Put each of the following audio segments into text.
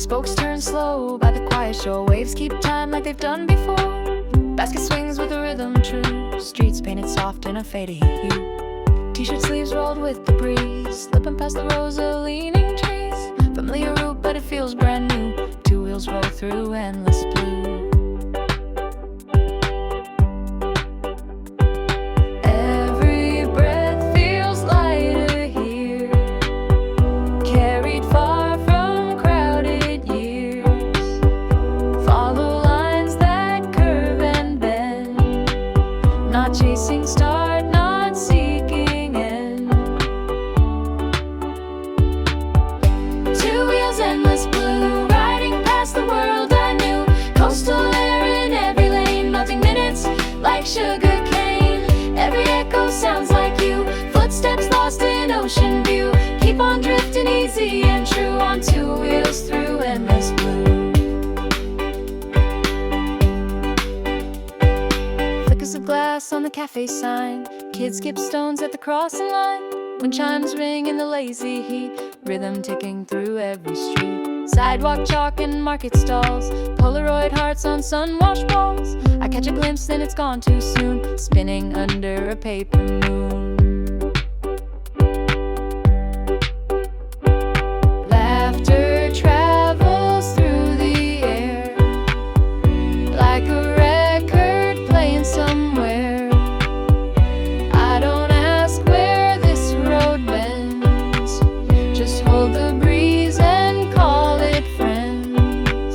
Spokes turn slow by the quiet shore. Waves keep time like they've done before. Basket swings with a rhythm true. Streets painted soft in a faded hue. T-shirt sleeves rolled with the breeze, slipping past the rows of leaning trees. Familiar route, but it feels brand new. Two wheels roll through endless blue. Every breath feels lighter here, carried far from crowded years. Follow lines that curve and bend, not chasing start, not seeking end. Two wheels, endless blue, riding past the world I knew. Coastal air in every lane, melting minutes like sugar cane. Every echo sounds like you, footsteps lost in ocean view. Keep on drifting easy and true, on two wheels through endless blue. Flickers of glass on the cafe sign, kids skip stones at the crossing line. Wind chimes ring in the lazy heat, rhythm ticking through every street. Sidewalk chalk and market stalls, Polaroid hearts on sun-washed walls. I catch a glimpse, then it's gone too soon, spinning under a paper moon. Laughter travels through the air, like a record playing somewhere. I don't ask where this road bends, just hold the breeze and call it friends.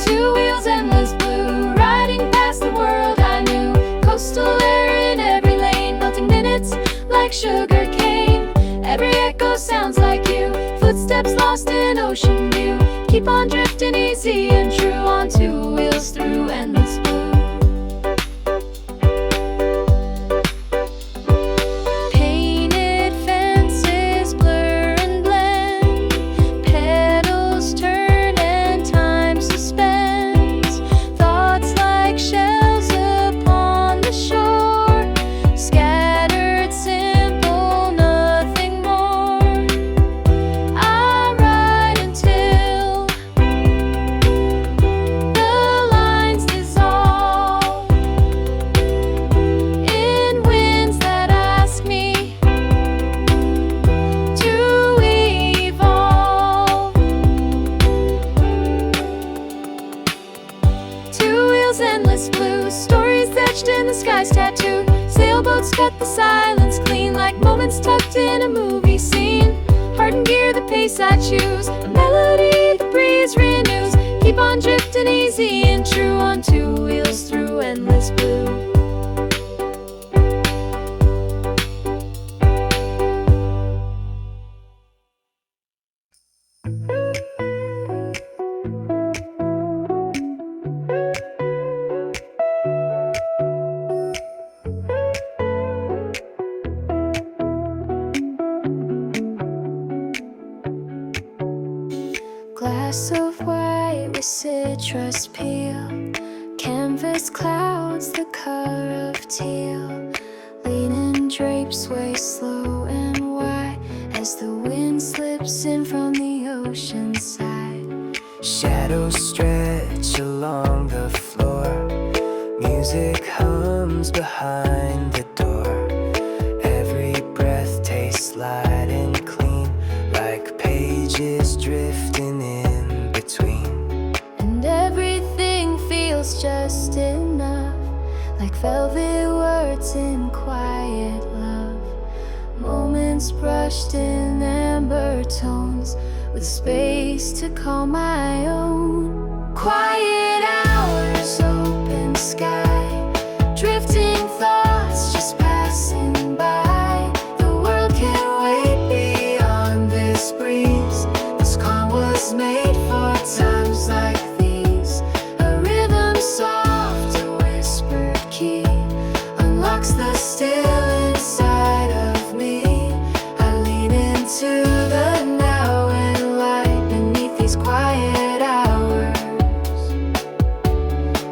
Two wheels, endless blue, riding past the world I knew. Coastal air in every lane, melting minutes like sugar cane. Every echo sounds like you, footsteps lost in ocean view. Keep on drifting easy and true, on two wheels through endless blue. Painted fences blur and blend, petals turn and time suspends. Thoughts like shells upon the shore, scattered, simple, nothing more. I ride until the lines dissolve in winds that ask me to evolve. Two wheels, endless blue, stories etched in the sky's tattoo. Sailboats cut the silence clean, like moments tucked in a movie scene. Heart and gear, the pace I choose, a melody the breeze renews. Keep on drifting easy and true, on two wheels through endless blue. Glass of white with citrus peel, canvas clouds the color of teal. Leaning drapes sway slow and wide as the wind slips in from the ocean side. Shadows stretch along the floor, music hums behind the door. Every breath tastes light and clean, like pages drifting in between. And everything feels just enough, like velvet words in quiet love. Moments brushed in amber tones, with space to call my own. Quiet hours, open sky, drifting thoughts just passing by. The world can't wait beyond this breeze. This calm was made for times like these. A rhythm soft, a whispered key, unlocks the still inside of me. I lean into the now and light beneath these quiet hours.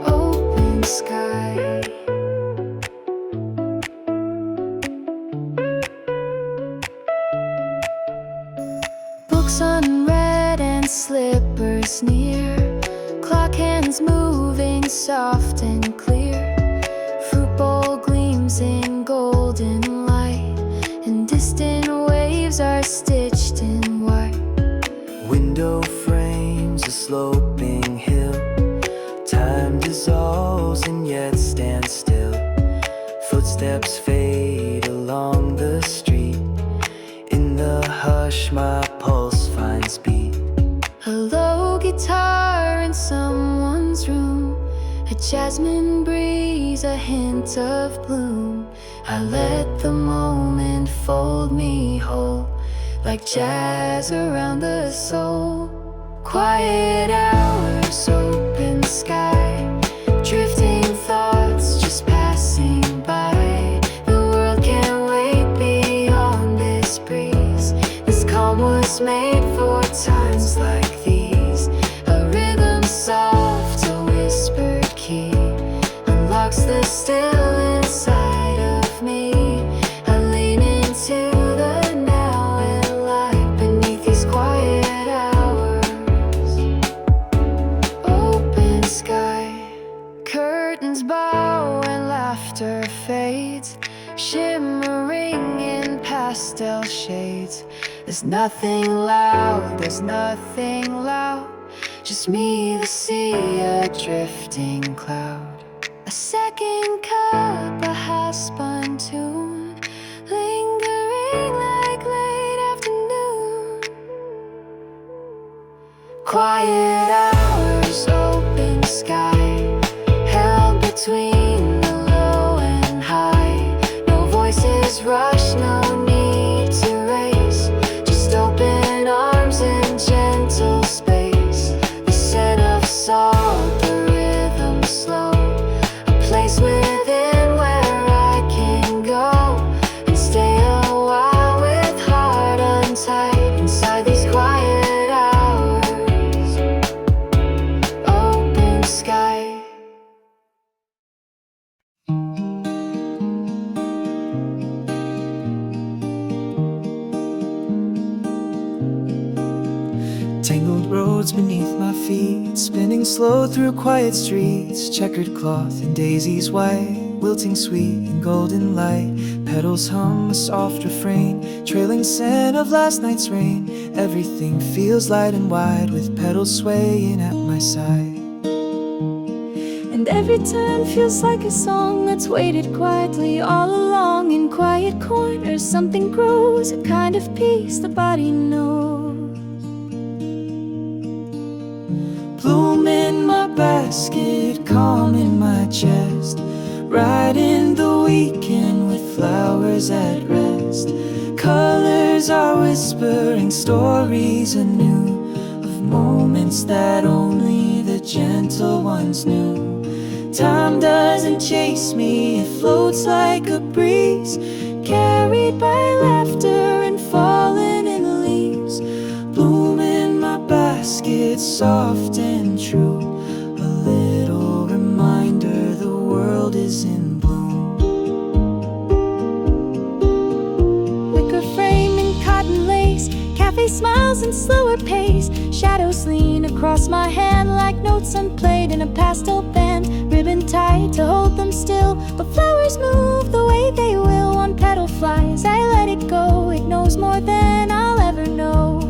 Open sky. Books on curtains moving soft and clear. Fruit bowl gleams in golden light, and distant waves are stitched in white. Window frames a sloping hill. Time dissolves and yet stands still. Footsteps fade along the street. In the hush my pulse finds beat. A low guitar in someone's room, a jasmine breeze, a hint of bloom. I let the moment fold me whole, like jazz around the soul. Quiet hours, open sky, drifting thoughts just passing by. The world can't wait beyond this breeze. This calm was made for times like these. A rhythm soft, a whispered key, unlocks the still inside of me. I lean into the now and light beneath these quiet hours. Open sky, curtains bow and laughter fades, shimmering in pastel shades. There's nothing loud, there's nothing loud, just me, the sea, a drifting cloud. A second cup, a half-spun tune, lingering like late afternoon. Quiet hours, open sky, held between the low and high. No voices rush, no need to race, just open arms and gentle space. The scent of salt, the rhythm slow, a place within where I can go and stay a while with heart untied inside these quiet hours. Open sky. Tangled roads beneath my feet, spinning slow through quiet streets. Checkered cloth and daisies white, wilting sweet in golden light. Petals hum a soft refrain, trailing scent of last night's rain. Everything feels light and wide, with petals swaying at my side. And every turn feels like a song that's waited quietly all along. In quiet corners something grows, a kind of peace the body knows. Bloom in my basket, calm in my chest, right in the weekend with flowers at rest. Colors are whispering stories anew, of moments that only the gentle ones knew. Time doesn't chase me, it floats like a breeze, carried by laughter and falling in the leaves. Bloom in my basket, soft and true, a little reminder the world is in bloom. Wicker frame and cotton lace, cafe smiles and slower pace. Shadows lean across my hand like notes unplayed in a pastel band. Ribbon tied to hold them still, but flowers move the way they will. One petal flies, I let it go, it knows more than I'll ever know.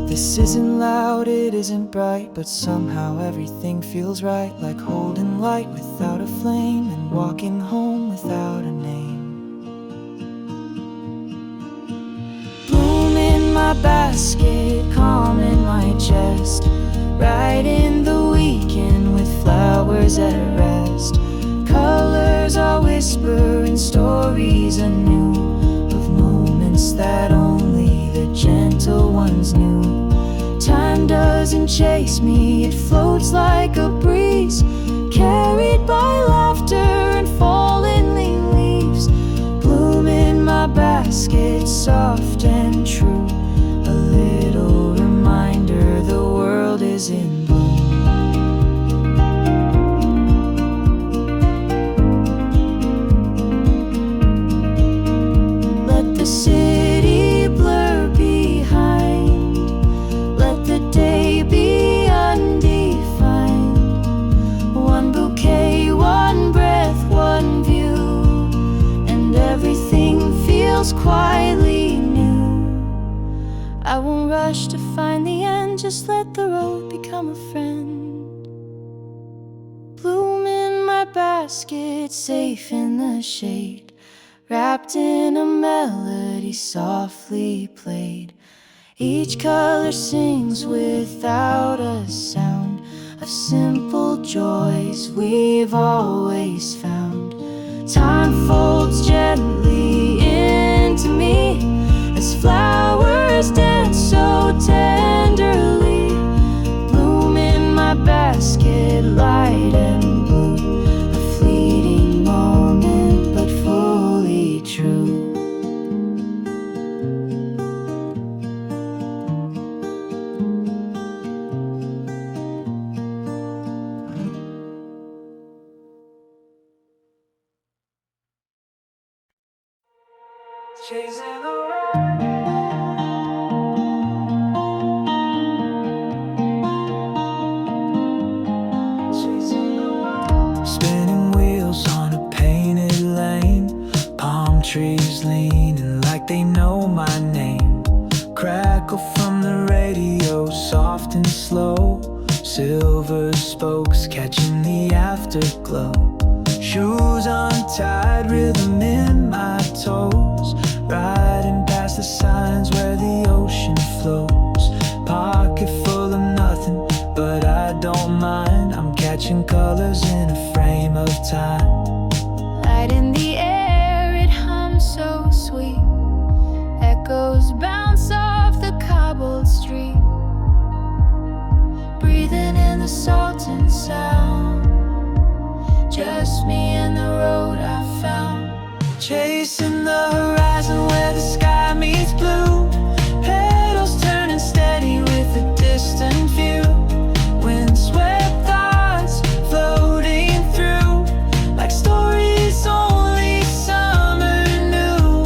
This isn't loud, it isn't bright, but somehow everything feels right, like holding light without a flame and walking home without a name. Bloom in my basket, calm in my chest, right in the weekend with flowers at rest. Colors are whispering stories anew, of moments that only the gentle ones knew. Time doesn't chase me, it floats like a breeze, carried by laughter and falling leaves. Bloom in my basket, soft and true, a little reminder the world is in bloom. Let the city blur behind, let the day be undefined. rush to find the end, just let the road become a friend. Bloom in my basket, safe in the shade, wrapped in a melody softly played. Each color sings without a sound of simple joys we've always found. Time folds gently into me as flowers dance so tenderly. Bloom in my basket, light and blue, a fleeting moment but fully true. Chasing the rain. Spinning wheels on a painted lane, palm trees leaning like they know my name. Crackle from the radio, soft and slow, silver spokes catching the afterglow. Shoes untied, rhythm in my toes, riding past the signs where the ocean flows. Pocket full of nothing, but I don't mind. I'm catching colors in a frame of time. Light in the air, it hums so sweet. Echoes bounce off the cobbled street. Breathing in the salt and sound. Just me and the road I found. Chasing the horizon where the sky meets blue. Pedals turning steady with a distant view. Windswept thoughts floating through like stories only summer knew.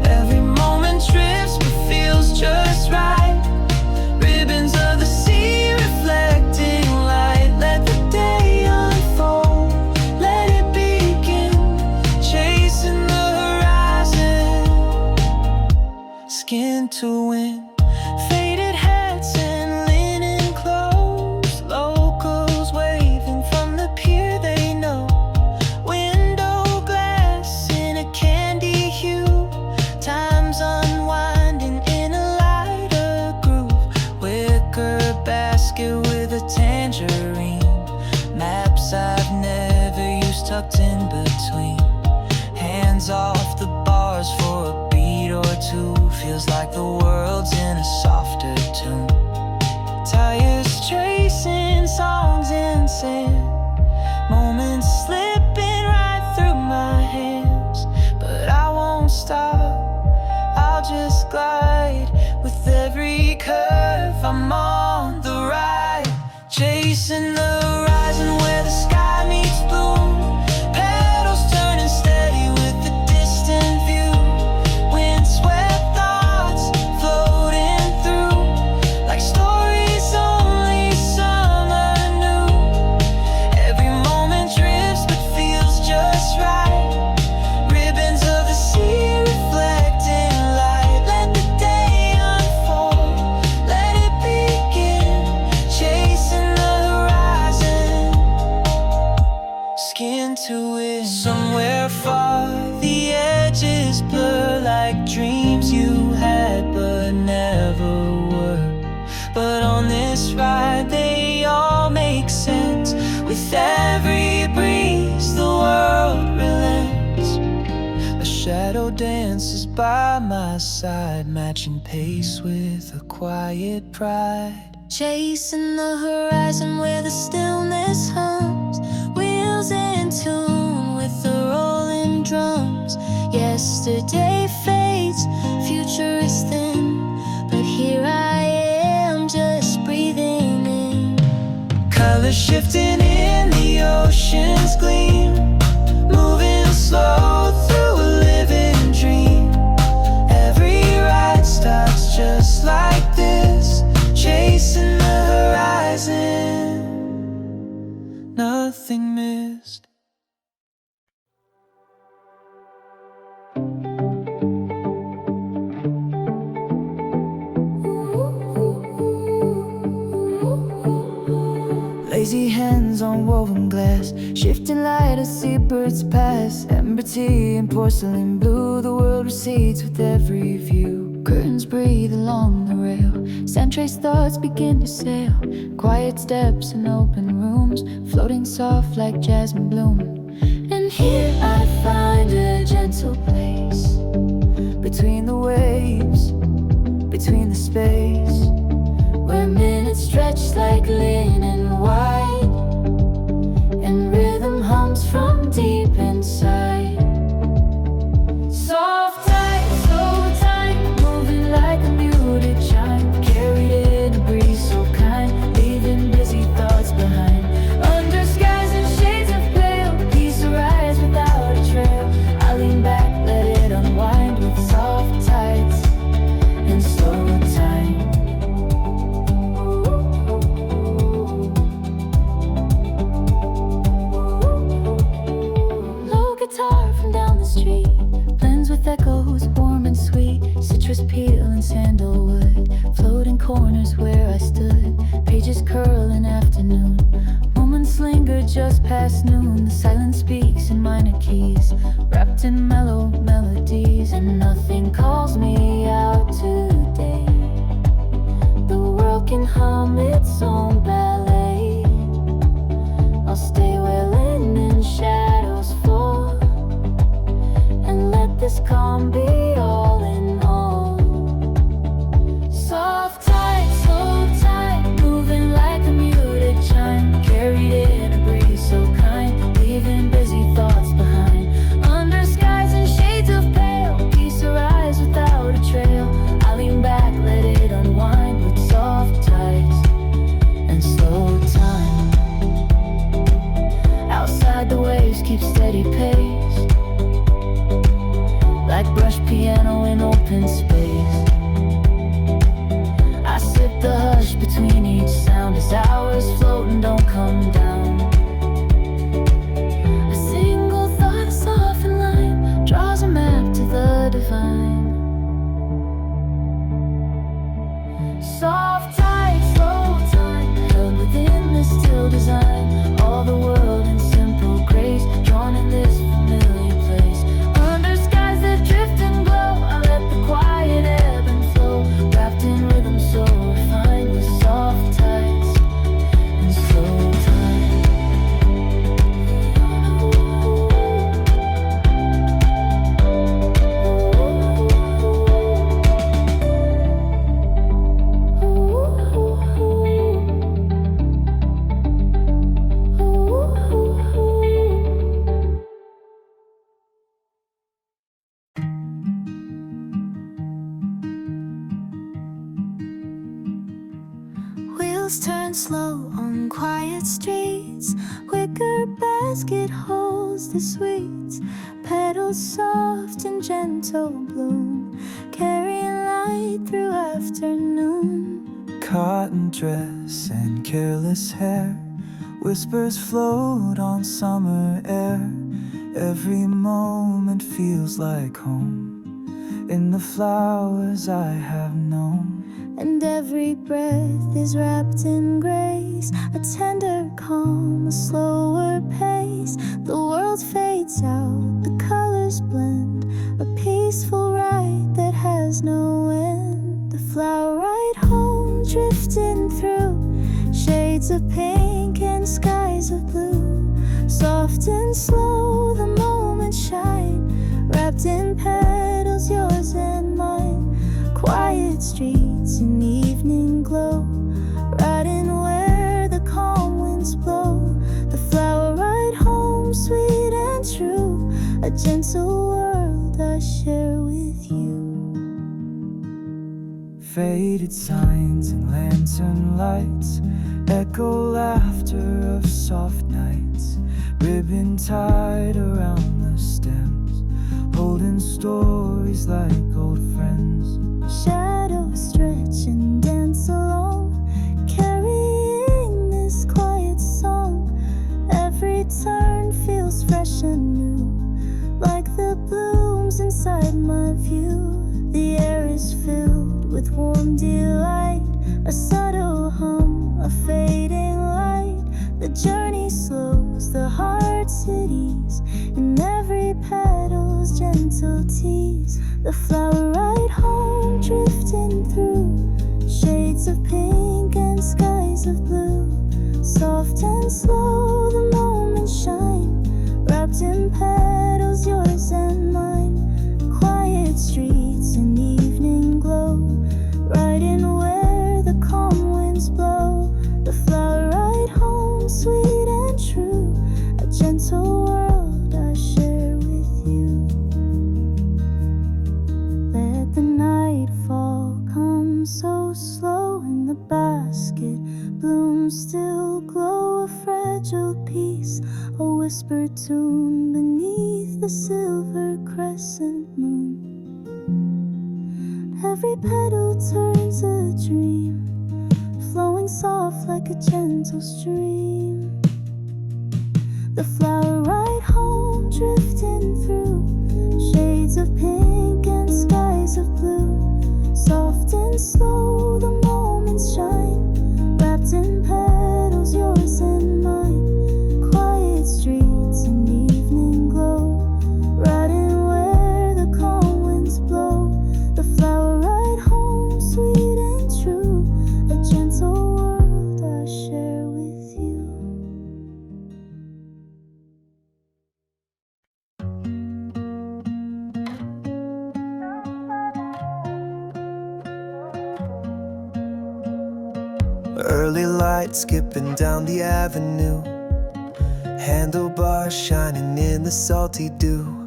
Every moment drifts but feels just right. Ribbons of the sea reflecting light. Let the day unfold, let it begin. Chasing the horizon, skin to win. Faded hats and linen clothes, locals waving from the pier they know. Window glass in a candy hue, time's unwinding in a lighter groove. Wicker basket with a tangerine, maps I've never used tucked in between. Hands off the bars for a beat or two, feels like the world's in a softer tune. Tires tracing songs in sand, moments slipping right through my hands. But I won't stop, I'll just glide. With every curve I'm on the ride. Chasing the horizon where the sky meets blue. Pedals turning steady with a distant view. Windswept thoughts floating through like stories only summer knew. Every moment drifts but feels just right. Ribbons of the sea reflecting light. Let the day unfold, let it begin. Chasing the horizon, skin to it. Somewhere far, the edges blur like dreams you had but never were. But on this ride, they all make sense. With every breeze, the world relents. A shadow dances by my side, matching pace with a quiet pride. Chasing the horizon where the stillness hums, wheels in tune with the rolling drums. Yesterday fades, future is thin, but here I am just breathing in. Colors shifting in the ocean's gleam, moving slow through a living dream. Every ride starts just like this, chasing the horizon, nothing missed. Lazy hands on woven glass, shifting light as seabirds pass. Amber tea and porcelain blue, the world recedes with every view. Curtains breathe along the rail, sand trace thoughts begin to sail. Quiet steps in open rooms, floating soft like jasmine bloom. And here I find a gentle place, between the waves, between the space, where minutes stretch like linen white, and rhythm hums from deep inside. Soft tight, so tight, moving like a muted chime, carried in a breeze so kind, leaving busy thoughts behind. Under skies and shades of pale, peace arise without a trail. I lean back, let it unwind with soft tights and slow time. Low guitar from down the street blends with echoes warm and sweet. Citrus peel and sandalwood float in corners where I stood. Pages curl in afternoon, moments linger just past noon. The silence speaks in minor keys, wrapped in mellow melodies. And nothing calls me out today. The world can hum its own ballet. I'll stay where linen shadows fall, and let this calm be all in all. Soft tight, slow tight, moving like a muted chime, carried in a breeze so kind, leaving busy thoughts behind. Under skies and shades of pale, peace arise without a trail. I lean back, let it unwind with soft tights and slow time. Outside the waves keep steady pace, like brushed piano in open space. I sip the hush between each sound as hours float and don't come down. A single thought, a softened line, draws a map to the divine. Soft tight, slow time, held within this still design. All the world in simple grace, drawn in this familiar place. Under skies that drift and glow, I let the quiet ebb and flow, wrapped in rhythm so refined with soft tights and slow time. Wheels turn slow on quiet streets, wicker basket holds the sweets, petals soft and gentle bloom, carrying light through afternoon. Cotton dress and careless hair, whispers float on summer air. Every moment feels like home in the flowers I have known. And every breath is wrapped in grace, a tender calm, a slower pace. The world fades out, the colors blend, a peaceful ride that has no end. The flower ride home, drifting through shades of pink and skies of blue. Soft and slow, the moments shine, wrapped in petals, yours and mine. Quiet streets in evening glow, riding where the calm winds blow. The flower ride home, sweet and true, a gentle world I share with you. Faded signs and lantern lights echo laughter of soft nights. Ribbon tied around the stems, holding stories like old friends. Shadows stretch and dance along, carrying this quiet song. Every turn feels fresh and new, like the blooms inside my view. The air is filled with warm delight, a subtle hum, a fading light. journey slows, the heart cities, and every petal's gentle tease. The flower ride home, drifting through shades of pink and skies of blue. Soft and slow, the moments shine, wrapped in petals, yours and mine. Quiet streets and evening glow, riding where the calm winds blow. The flower ride home, sweet and true, a gentle world I share with you. Let the nightfall come so slow, in the basket blooms still glow. A fragile piece, a whispered tune beneath the silver crescent moon. Every petal turns a dream, flowing soft like a gentle stream. The flower ride home, drifting through shades of pink and skies of blue. Soft and slow, the moments shine, wrapped in petals, yours and mine. Quiet streets and evening glow, riding where the calm winds blow. The flower ride home, sweet and true, a gentle world I share with you. Early light skipping down the avenue, handlebars shining in the salty dew.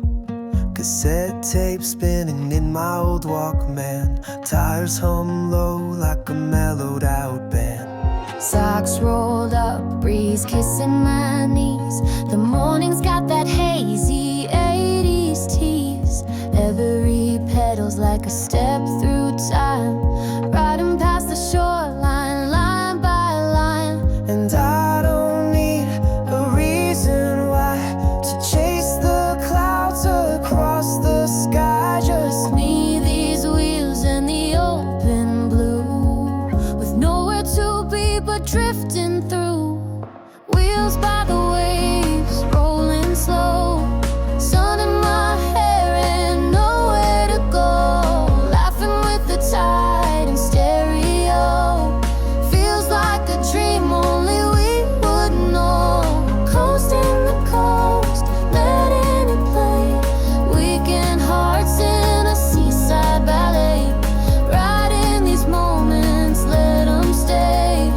Cassette tape spinning in my old Walkman, tires hum low like a mellowed out band. Socks rolled up, breeze kissing my knees. The morning's got that hazy 80s tease. Every petal's like a step through time, riding past the shoreline, line by line. And I don't need a reason why to chase the clouds across the sky. Just me, these wheels, and the open blue, with nowhere to be but drifting through. Wheels by the waves, rolling slow, sun in my hair and nowhere to go. Laughing with the tide in stereo, feels like a dream only we would know. Coasting the coast, letting it play, weekend hearts in a seaside ballet. Riding these moments, let them stay.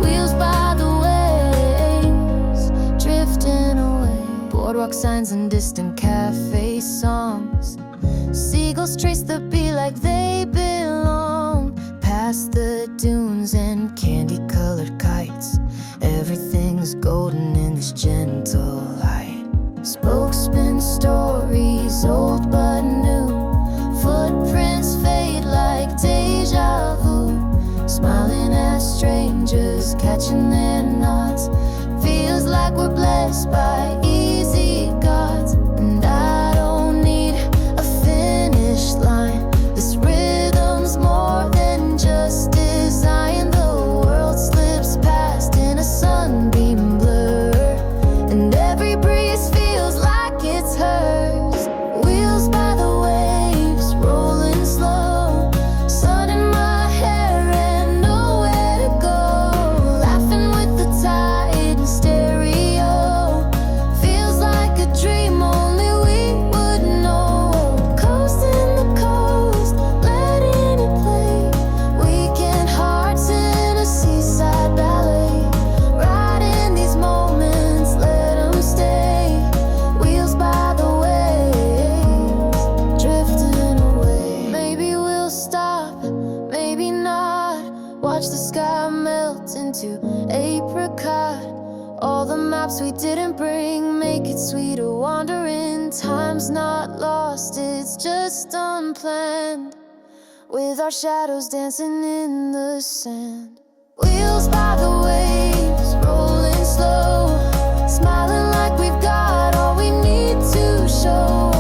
Wheels by the waves, drifting away. Boardwalk signs and distant cafe songs, seagulls trace the beat like they belong. Past the dunes and candy-colored kites, everything's golden in this gentle light. Spokesman stories, old but new, footprints fade like deja vu. Smiling at strangers, catching their nods, feels like we're blessed by easy gods. And I don't need a finish line, this rhythm's more than just design. The world slips past in a sunbeam blur, and every breeze feels like it's hers. Wheels by the waves, rolling slow, sun in my hair and nowhere to go. Laughing with the tide in stereo, feels like a dream only we would know. Coasting the coast, letting it play, weekend hearts in a seaside ballet. Riding these moments, let them stay. Wheels by the waves, drifting away. Maybe we'll stop, maybe not. Watch the sky melt into apricot. All the maps we didn't bring make it sweeter wandering. Time's not lost, it's just unplanned, with our shadows dancing in the sand. Wheels by the waves, rolling slow, smiling like we've got all we need to show.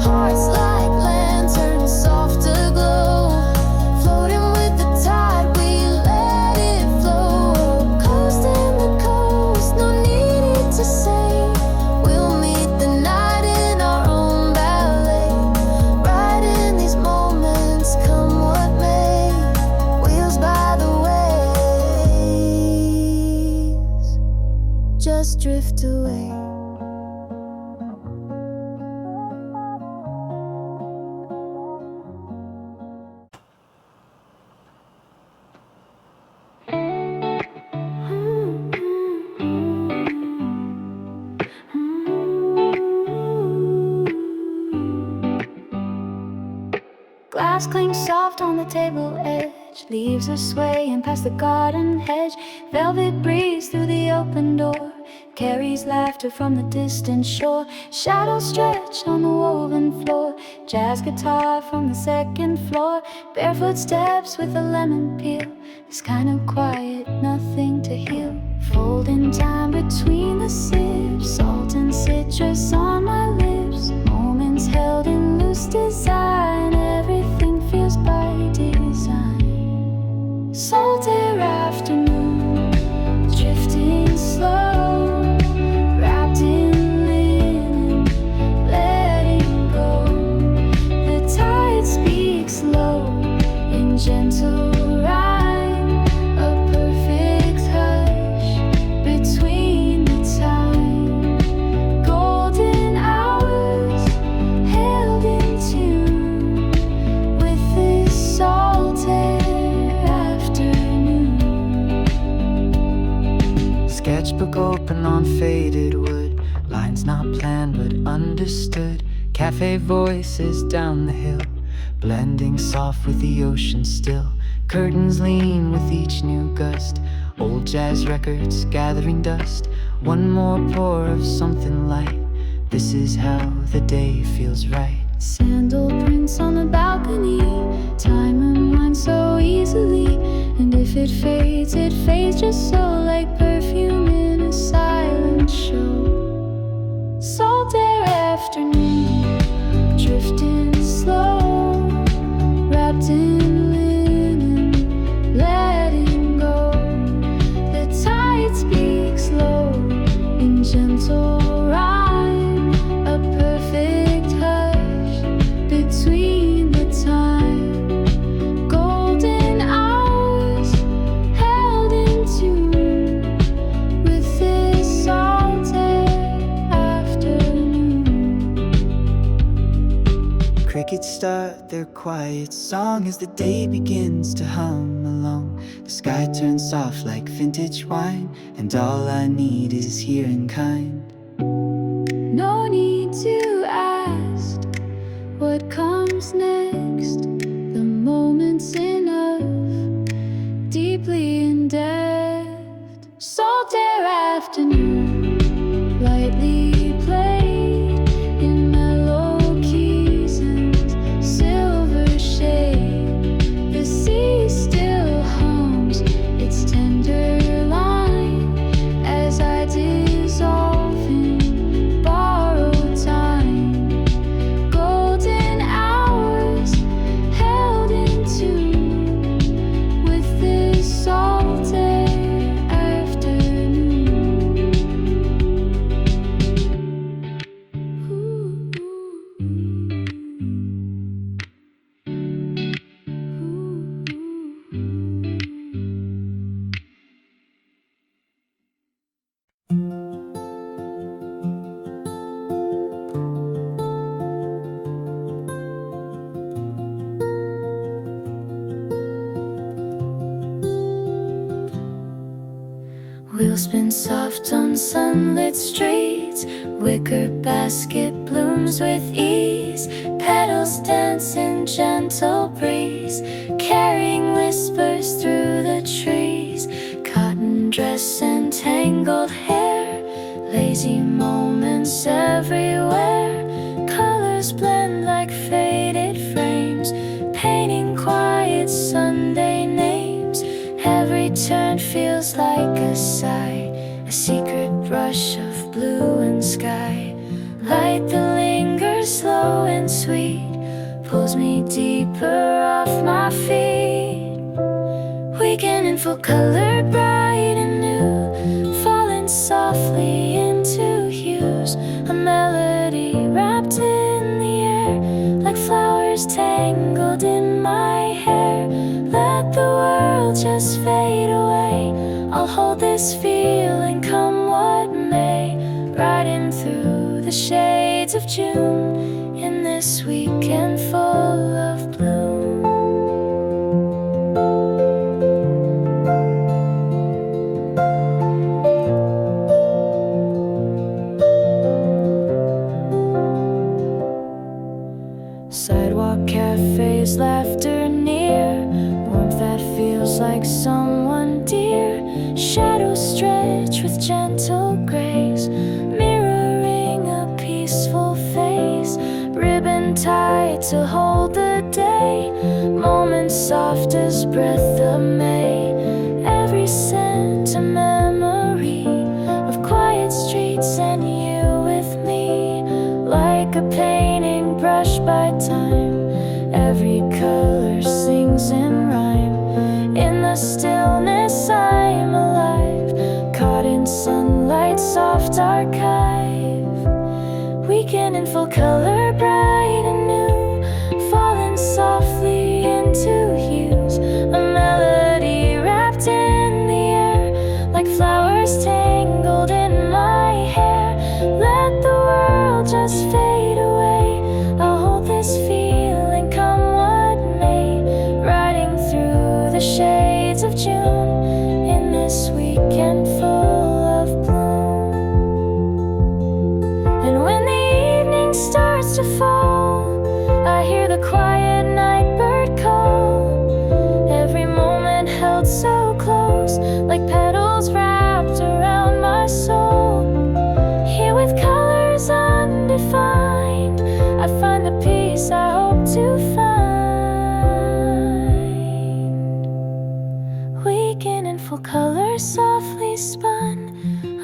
Hearts like lanterns, soft aglow, floating with the tide, we let it flow. Coasting the coast, no need Glass clings soft on the table edge. Leaves are swaying past the garden hedge. Velvet breeze through the open door carries laughter from the distant shore. Shadows stretch on the woven floor. Jazz guitar from the second floor. Barefoot steps with a lemon peel. It's kind of quiet, nothing to heal. Folding time between the sips. Salt and citrus on my lips. Moments held in loose design. Everything feels by design. Salt air afternoon, drifting slow, wrapped in linen, letting go. The tide speaks low in gentle rhyme, a perfect hush between the time. Golden hours held in tune with this salt air. Sketchbook open on faded wood. Lines not planned but understood. Cafe voices down the hill, blending soft with the ocean still. Curtains lean with each new gust. Old jazz records gathering dust. One more pour of something light. This is how the day feels right. Sandal prints on the balcony. Time unwinds so easily. And if it fades just so, like perfume in a silent show. Salt air afternoon, drifting slow, wrapped in linen, letting go. The tide speaks low in gentle rhyme, a perfect hush between the time. Golden hours held in tune with this salt air afternoon. Crickets start their quiet song as the day begins to hum along. The sky turns soft like vintage wine, and all I need is here in kind. No need to ask what comes next. The moment's enough, deeply in depth. Salt air afternoon, lightly played in mellow keys and silver shade. The sea still hums its tender line as I dissolve in borrowed time. Golden hours held in tune with this salt air afternoon. Wheels spin soft on sunlit streets. Wicker basket blooms with ease. Petals dance in gentle breeze, carrying whispers through the trees. Cotton dress and tangled hair, lazy moments everywhere. Colors blend like faded frames, painting quiet Sunday names. Every turn feels like a sigh, a secret brush of blue and sky. Light that lingers slow and sweet pulls me deeper off my feet. Weekend in full color, bright and new, falling softly into hues. A melody wrapped in the air, like flowers tangled in my hair. Let the world just fade away. I'll hold this feeling come what may, riding through the shades of June in this weekend full of bloom. Sidewalk cafes, laughter near, warmth that feels like someone dear. Shadows stretch with gentle grace, mirroring a peaceful face. Ribbon tied to hold the day, moments soft as breath of May. Every scent a memory of quiet streets and you with me, like a painting brushed by time. Every color sings in rhyme. In the stillness I'm alive, caught in sunlight, soft archive. Weekend in full color, bright and new, falling softly into hues. A melody wrapped in the air, like flowers tangled in my hair. Let the world just fade away, I'll hold this feeling come what may. Riding through the shades of June, in this weekend full of bloom. And when the evening starts to fall, I hear the quiet night bird call. Every moment held so close, like petals wrapped around my soul. Here with colors undefined, I find the peace I hope to find. Weekend in full color, softly spun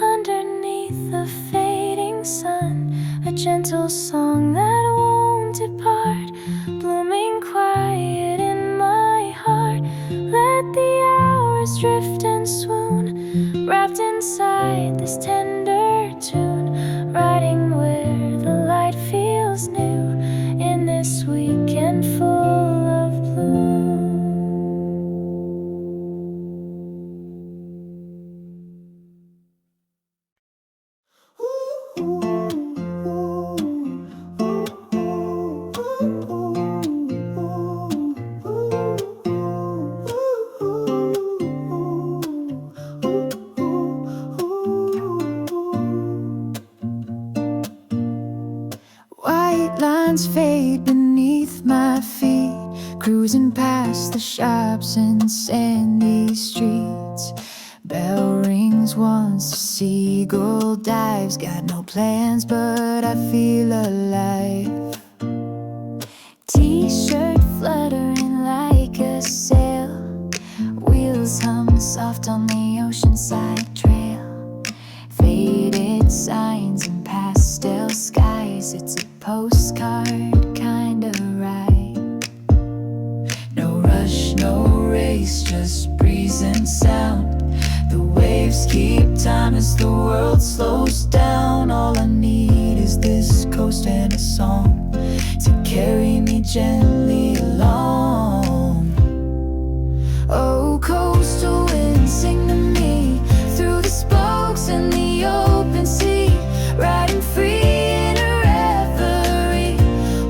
underneath the fading sun. A gentle song that won't depart, blooming quiet in my heart. Let the hours drift and swoon, wrapped inside this tender tune. Riding where the light feels new, in this weekend full of bloom. White lines fade beneath my feet, cruising past the shops and sandy streets. Bell rings once, a seagull dives. Got no plans, but I feel alive. T-shirt fluttering like a sail, wheels hum soft on the oceanside trail. Faded signs and pastel skies, it's a postcard kind of ride. No rush, no race, just breeze and sound. The waves keep time as the world slows down. All I need is this coast and a song to carry me gently along. Oh, coastal wind, sing to me through the spokes and the open sea, riding free in a reverie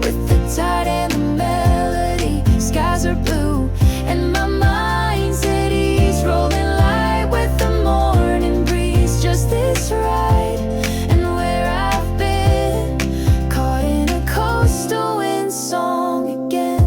with the tide and the melody. Skies are blue and my mind's at ease, rolling light with the morning breeze. Just this ride and where I've been, caught in a coastal wind song again.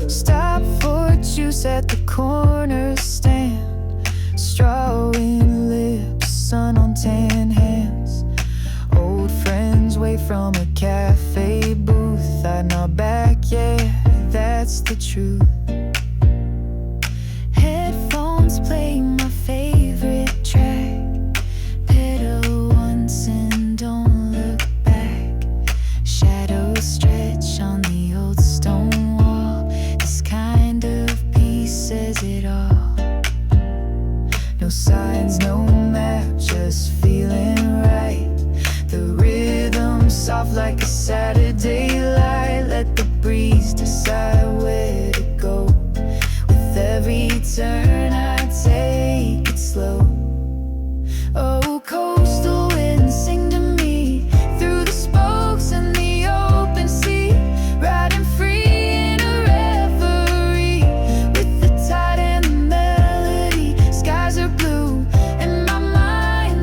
Stop for juice at the corner stand, straw in lips, sun on tan hands. Old friends wait from a cafe booth. I'm not back, yeah, that's the truth. Headphones play my favorite track, pedal once and don't look back. Shadows stretch on the old stone wall, this kind of peace says it all. No signs, no map, just feeling right. The rhythm soft like a Saturday light. Let the breeze decide where to go. With every turn I take it slow. Oh, coastal wind, sing to me through the spokes and the open sea, riding free in a reverie with the tide and the melody. Skies are blue and my mind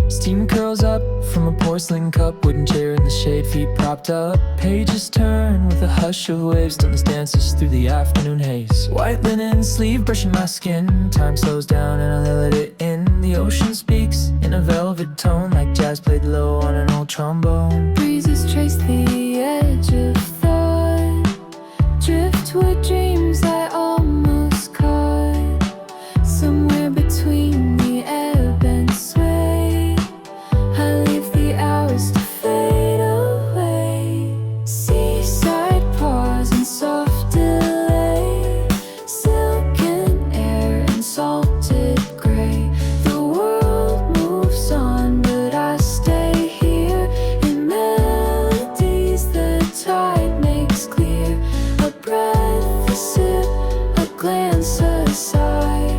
Steam curls up from a porcelain cup, wooden chair in the shade, feet propped up. Pages turn with a hush of waves, stillness dances through the afternoon haze. White linen sleeve brushing my skin, time slows down and I let it in. The ocean speaks in a velvet tone, like jazz played low on an old trombone. Breezes trace the edge of thought, driftwood dreams I almost caught, somewhere between the ebb and sway. I leave the hours to fade away. Seaside pause and soft delay, silken air and salted gray. The world moves on, but I stay here in melodies the tide makes clear. A breath, a sip, a glance, a sigh.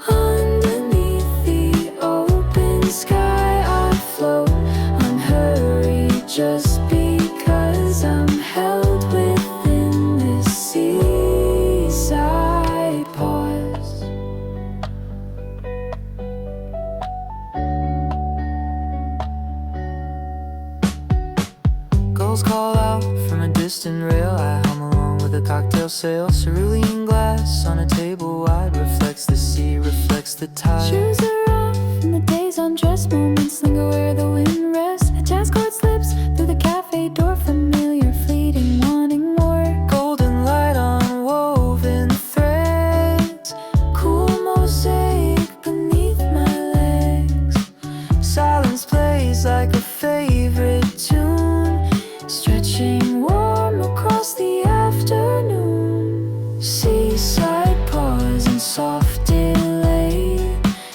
Underneath the open sky I float unhurried, just because I'm held within this seaside pause. Gulls call out from a distant rail, I hum along with a cocktail sail. Cerulean glass on a table wide reflects the sea, reflects the tide. Shoes are off and the day's undressed, moments linger where the wind rests. A jazz chord slips through the cafe door, familiar, fleeting, wanting more. Golden light on woven threads, Cool mosaic beneath my legs. silence plays like a favorite tune, Stretching warm across the afternoon. Seaside pause and soft delay,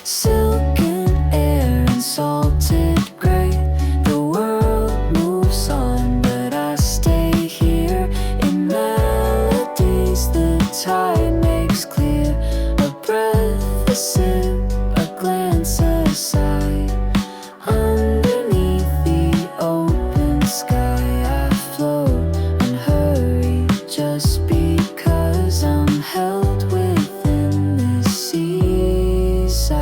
silken air and salted gray. The world moves on, but I stay here in melodies the tide makes clear. A breath, a sip, a glance, a sigh. Underneath the open sky I float unhurried, just because I'm held within this seaside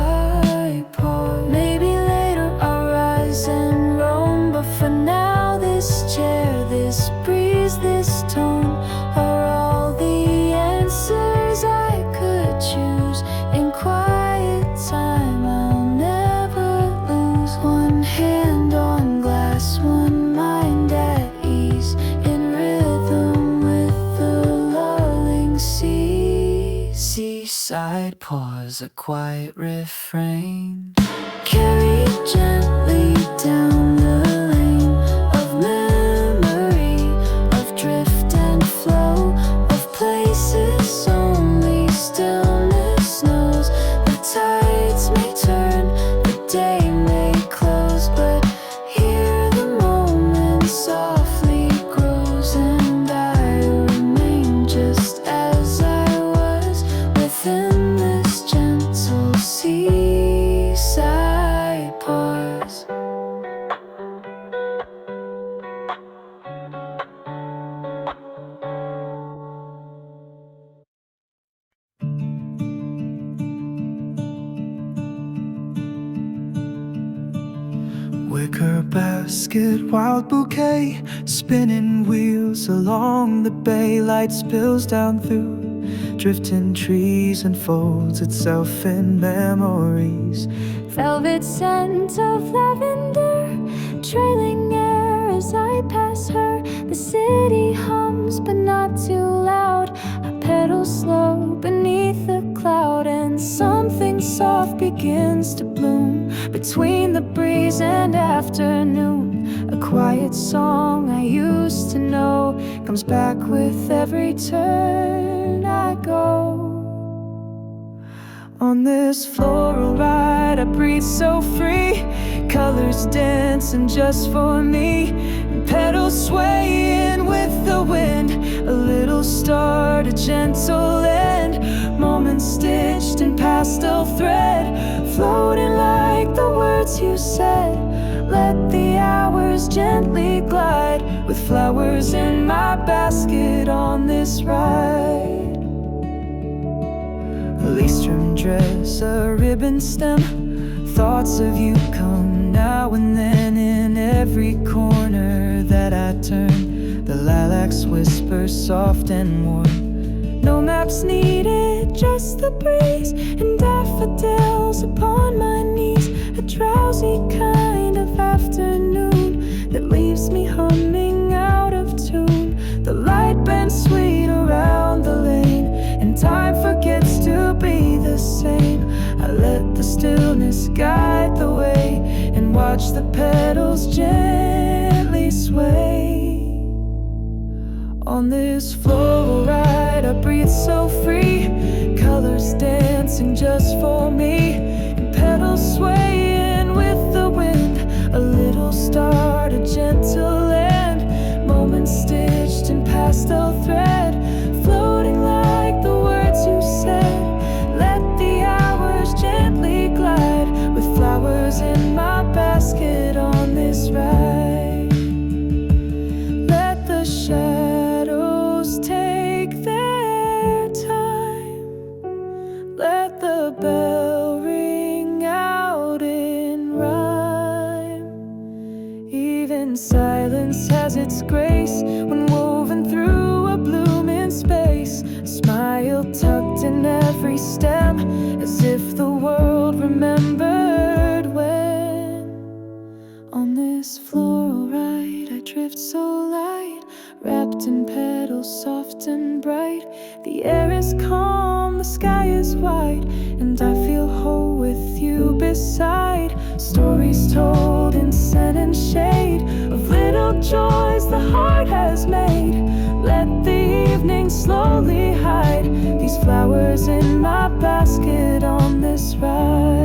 pause. Maybe later I'll rise and roam, but for now this chair, this breeze, this tone are all the answers I could choose. In quiet time I'll never lose. One hand on glass, one mind at ease, in rhythm with the lulling sea. seaside pause, a quiet refrain. Carried gently down the lane of memory, of drift and flow, of places only stillness knows. The tides may turn, the day may close, but here the moment softly grows, and I remain just as I was within this gentle seaside pause. Wicker basket, wild bouquet, spinning wheels along the bay. Light spills down through drifting trees and folds itself in memories. Velvet scent of lavender, trailing air as I pass her. The city hums, but not too loud. I pedal slow beneath the cloud, and something soft begins to bloom between the breeze and afternoon. A quiet song I used to know comes back with every turn I go. On this floral ride, I breathe so free. Colors dancing just for me, and petals swaying with the wind. A little start, a gentle end. Moments stitched in pastel thread, floating like the words you said. Let the hours gently glide, with flowers in my basket on this ride. A lace-trimmed dress, a ribbon stem, thoughts of you come now now and then in every corner that I turn, the lilacs whisper soft and warm. No maps needed, just the breeze and daffodils upon my knees. A drowsy kind of afternoon that leaves me humming out of tune. The light bends sweet around the lane, and time forgets to be the same. I let the stillness guide the way and watch the petals gently sway. On this floral ride I breathe so free, colors dancing just for me, and petals swaying with the wind. A little start, a gentle end, moments stitched in pastel thread, floating like the words you said. Let the hours gently glide, with flowers in my basket on this ride. Let the shadows take their time, let the bell ring out in rhyme. Even silence has its grace when woven through a blooming space. A smile tucked in every stem, as if the world remembered when. On this floral ride I drift so light, wrapped in petals soft and bright. The air is calm, the sky is white, and I feel whole with you beside. Stories told in scent and shade of little joys the heart has made. Let the evening slowly hide these flowers in my basket on this ride.